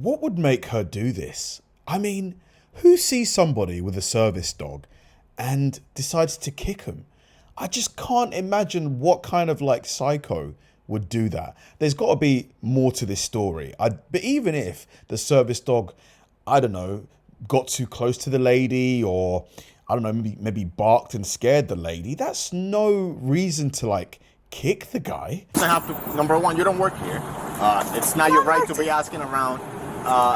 What would make her do this? I mean, who sees somebody with a service dog and decides to kick him? I just can't imagine what kind of like psycho would do that. There's got to be more to this story. But even if the service dog, I don't know, got too close to the lady, or I don't know, maybe barked and scared the lady, that's no reason to like kick the guy. I have to, number one, you don't work here. It's not your right to be asking around.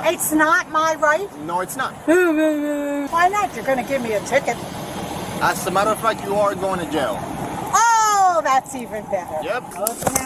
It's not my right? No, it's not. Why not? You're going to give me a ticket. As a matter of fact, you are going to jail. Oh, that's even better. Yep.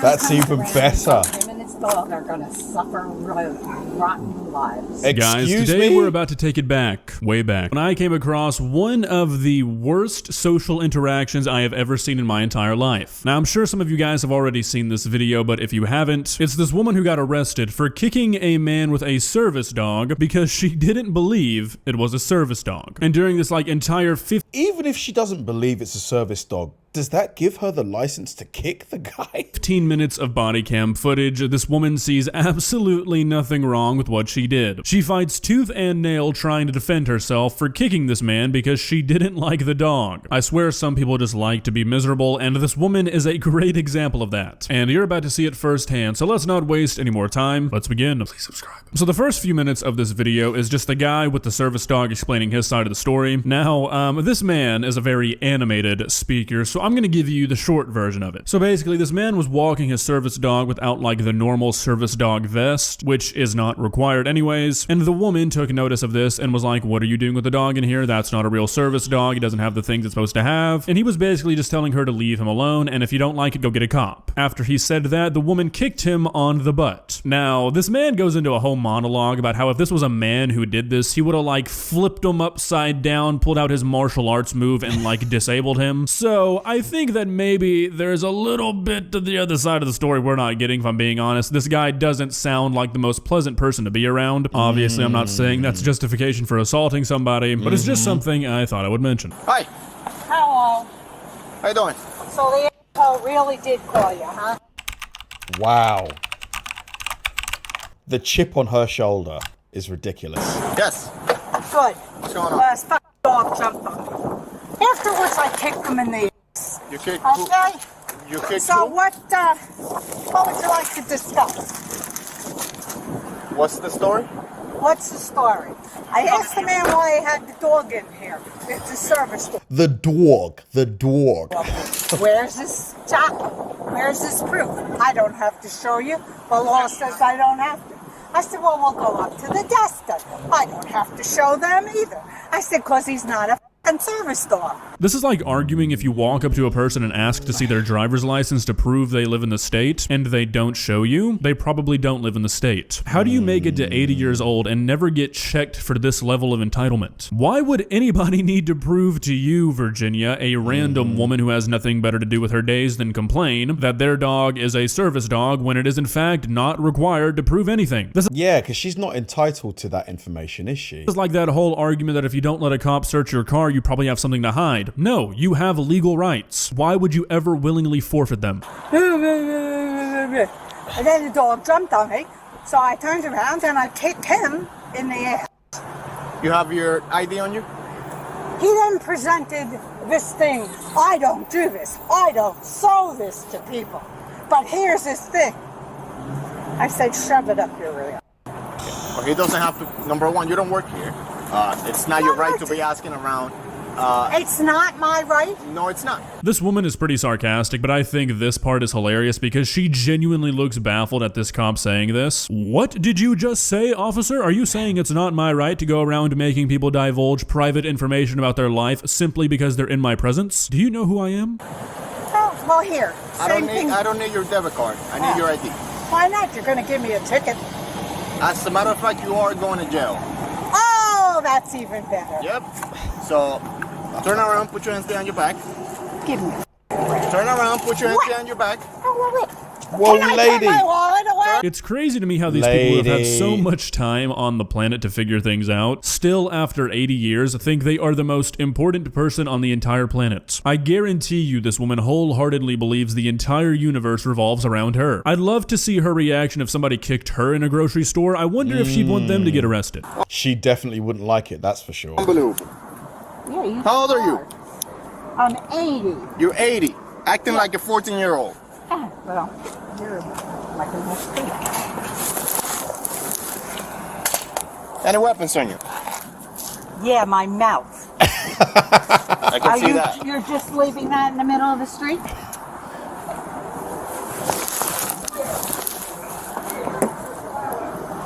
That's even better. Him and his dog are going to suffer rotten lives. Guys, today we're about to take it back, way back, when I came across one of the worst social interactions I have ever seen in my entire life. Now, I'm sure some of you guys have already seen this video, but if you haven't, it's this woman who got arrested for kicking a man with a service dog because she didn't believe it was a service dog. And during this like entire even if she doesn't believe it's a service dog, does that give her the license to kick the guy? 15 minutes of body cam footage, this woman sees absolutely nothing wrong with what she did. She fights tooth and nail trying to defend herself for kicking this man because she didn't like the dog. I swear some people just like to be miserable, and this woman is a great example of that. And you're about to see it firsthand, so let's not waste any more time. Let's begin. Please subscribe. So the first few minutes of this video is just the guy with the service dog explaining his side of the story. Now, this man is a very animated speaker, so I'm gonna give you the short version of it. So basically, this man was walking his service dog without like the normal service dog vest, which is not required anyways, and the woman took notice of this and was like, what are you doing with the dog in here? That's not a real service dog. He doesn't have the things it's supposed to have. And he was basically just telling her to leave him alone, and if you don't like it, go get a cop. After he said that, the woman kicked him on the butt. Now, this man goes into a whole monologue about how if this was a man who did this, he would have like flipped him upside down, pulled out his martial arts move, and like disabled him. So I think that maybe there's a little bit to the other side of the story we're not getting, if I'm being honest. This guy doesn't sound like the most pleasant person to be around. Obviously, I'm not saying that's justification for assaulting somebody, but it's just something I thought I would mention. Hi. Hello. How you doing? So the asshole really did call you, huh? Wow. The chip on her shoulder is ridiculous. Yes. Good. What's going on? Last fucking dog jumped on me. Afterwards, I kicked him in the ass. You kicked who? Okay? You kicked So who? what would you like to discuss? What's the story? What's the story? I asked the man why he had the dog in here. It's a service dog. The dog. The dog. Where's his jacket? Where's his proof? I don't have to show you. The law says I don't have to. I said, well, we'll go up to the desk then. I don't have to show them either. I said, because he's not a f***ing service dog. This is like arguing if you walk up to a person and ask to see their driver's license to prove they live in the state, and they don't show you, they probably don't live in the state. How do you make it to 80 years old and never get checked for this level of entitlement? Why would anybody need to prove to you, Virginia, a random woman who has nothing better to do with her days than complain, that their dog is a service dog when it is in fact not required to prove anything? Yeah, because she's not entitled to that information, is she? It's like that whole argument that if you don't let a cop search your car, you probably have something to hide. No, you have legal rights. Why would you ever willingly forfeit them? And then the dog jumped on me, so I turned around and I kicked him in the ass. You have your ID on you? He then presented this thing. I don't do this. I don't show this to people. But here's this thing. I said, shove it up your rear. Well, he doesn't have to, number one, you don't work here. It's not your right to be asking around. It's not my right? No, it's not. This woman is pretty sarcastic, but I think this part is hilarious because she genuinely looks baffled at this cop saying this. What did you just say, officer? Are you saying it's not my right to go around making people divulge private information about their life simply because they're in my presence? Do you know who I am? Oh, well, here. I don't need your debit card. I need your ID. Why not? You're going to give me a ticket. As a matter of fact, you are going to jail. Oh, that's even better. Yep. So, turn around, put your hands behind your back. Give me. Turn around, put your hands behind your back. Oh, wait. Whoa, Can I lady. put my wallet away? It's crazy to me how these people who have had so much time on the planet to figure things out, still after 80 years, think they are the most important person on the entire planet. I guarantee you this woman wholeheartedly believes the entire universe revolves around her. I'd love to see her reaction if somebody kicked her in a grocery store. I wonder if she'd want them to get arrested. She definitely wouldn't like it, that's for sure. Unbelievable. Yeah, How old are you? I'm 80. You're 80. Acting like a 14-year-old. Well, you're like a mistake. Any weapons on you? Yeah, my mouth. I can see that. You're just leaving that in the middle of the street?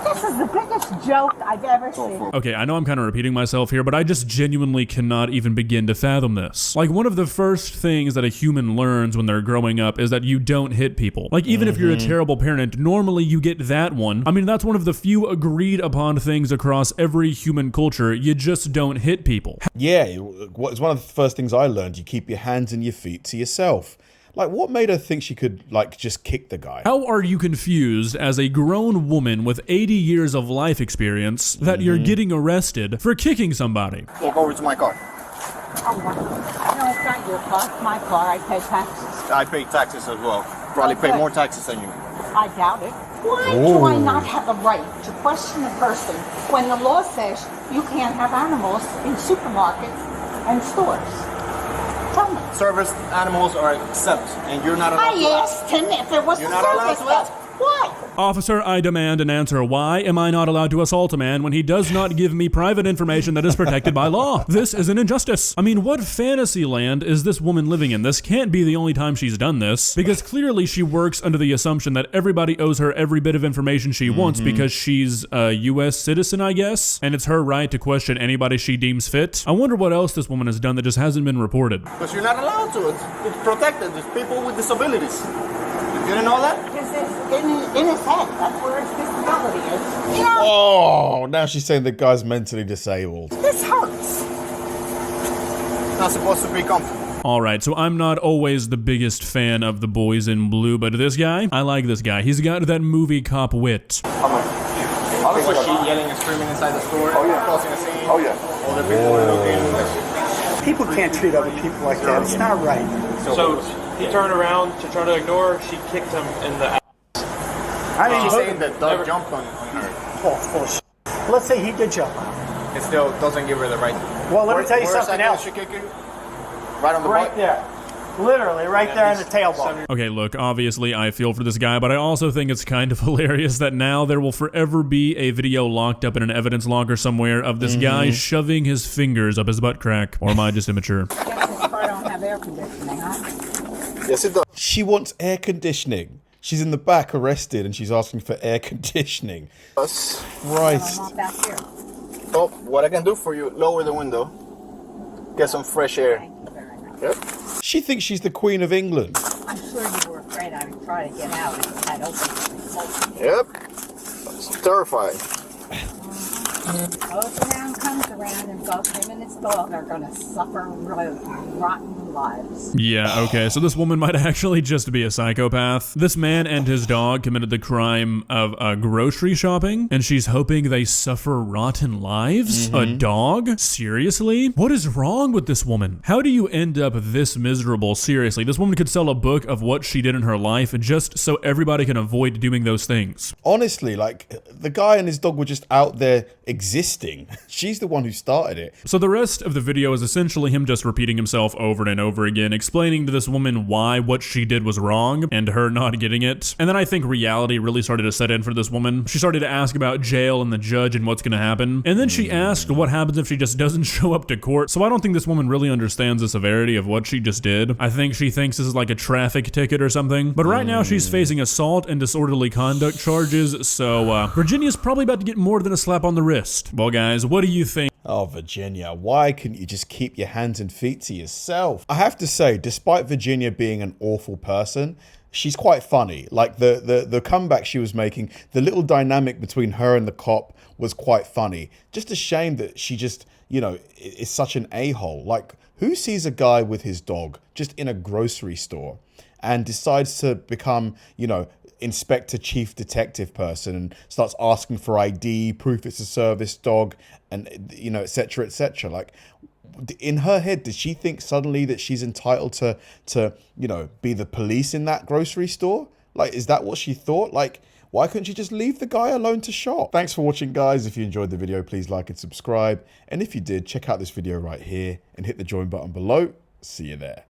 This is the biggest joke I've ever seen. Okay, I know I'm kind of repeating myself here, but I just genuinely cannot even begin to fathom this. Like, one of the first things that a human learns when they're growing up is that you don't hit people. Like, even if you're a terrible parent, normally you get that one. I mean, that's one of the few agreed upon things across every human culture. You just don't hit people. Yeah, it's one of the first things I learned. You keep your hands and your feet to yourself. Like, what made her think she could, like, just kick the guy? How are you confused as a grown woman with 80 years of life experience that you're getting arrested for kicking somebody? Walk over to my car. Oh, no, it's not your car. It's my car. I pay taxes. I pay taxes as well. Probably pay more taxes than you. I doubt it. Why do I not have a right to question a person when the law says you can't have animals in supermarkets and stores? Tell me. Service animals are exempt, and you're not allowed to I asked him if it was You're the not allowed service to ask. dog. Why? Officer, I demand an answer. Why am I not allowed to assault a man when he does not give me private information that is protected by law? This is an injustice. I mean, what fantasy land is this woman living in? This can't be the only time she's done this, because clearly she works under the assumption that everybody owes her every bit of information she wants because she's a U.S. citizen, I guess, and it's her right to question anybody she deems fit. I wonder what else this woman has done that just hasn't been reported. Because you're not allowed to. It's protected. There's people with disabilities. You didn't know that? Because it's in his head. That's where his disability is. You know, Oh, now she's saying the guy's mentally disabled. this hurts. It's not supposed to be comfortable. Alright, so I'm not always the biggest fan of the boys in blue, but this guy, I like this guy. He's got that movie cop wit. Was she yelling and screaming inside the store? Oh, yeah. Causing a scene? Oh, yeah. Older people were looking. People can't treat other people like that. It's not right. So he turned around to try to ignore her. She kicked him in the ass. I mean, She's saying that Doug jumped on her. full of shit. Let's say he did jump on her. It still doesn't give her the right. Well, let me tell you something else. She kick you? Right on the Right butt? there. Literally, right there in the tailbone. Okay, look, obviously I feel for this guy, but I also think it's kind of hilarious that now there will forever be a video locked up in an evidence locker somewhere of this guy shoving his fingers up his butt crack. Or am I just immature? Guess this car don't have air conditioning, huh? Yes, it does. She wants air conditioning. She's in the back arrested and she's asking for air conditioning. I'm Christ. not back here. Oh, what I can do for you, lower the window. Get some fresh air. Thank you very much. Yep. She thinks she's the Queen of England. I'm sure you were afraid I would try to get out if you had opened. Yep. It's terrifying. Comes around, and both him and his dog are going to suffer rotten lives. Yeah, okay, so this woman might actually just be a psychopath. This man and his dog committed the crime of grocery shopping, and she's hoping they suffer rotten lives? A dog? Seriously? What is wrong with this woman? How do you end up this miserable? Seriously, this woman could sell a book of what she did in her life just so everybody can avoid doing those things. Honestly, like, the guy and his dog were just out there existing. She's the one who started it. So the rest of the video is essentially him just repeating himself over and over again, explaining to this woman why what she did was wrong and her not getting it. And then I think reality really started to set in for this woman. She started to ask about jail and the judge and what's gonna happen. And then she asked what happens if she just doesn't show up to court. So I don't think this woman really understands the severity of what she just did. I think she thinks this is like a traffic ticket or something. But right now she's facing assault and disorderly conduct charges. So Virginia's probably about to get more than a slap on the wrist. Well guys, what do you think? Oh, Virginia, why couldn't you just keep your hands and feet to yourself? I have to say, despite Virginia being an awful person, she's quite funny. Like, the comeback she was making, the little dynamic between her and the cop was quite funny. Just a shame that she just, you know, is such an a-hole. Like, who sees a guy with his dog just in a grocery store and decides to become, you know, inspector chief detective person and starts asking for ID, proof it's a service dog, and, you know, etc., etc. Like, in her head, did she think suddenly that she's entitled to, you know, be the police in that grocery store? Like, is that what she thought? Like, why couldn't she just leave the guy alone to shop? Thanks for watching, guys. If you enjoyed the video, please like and subscribe. And if you did, check out this video right here and hit the join button below. See you there.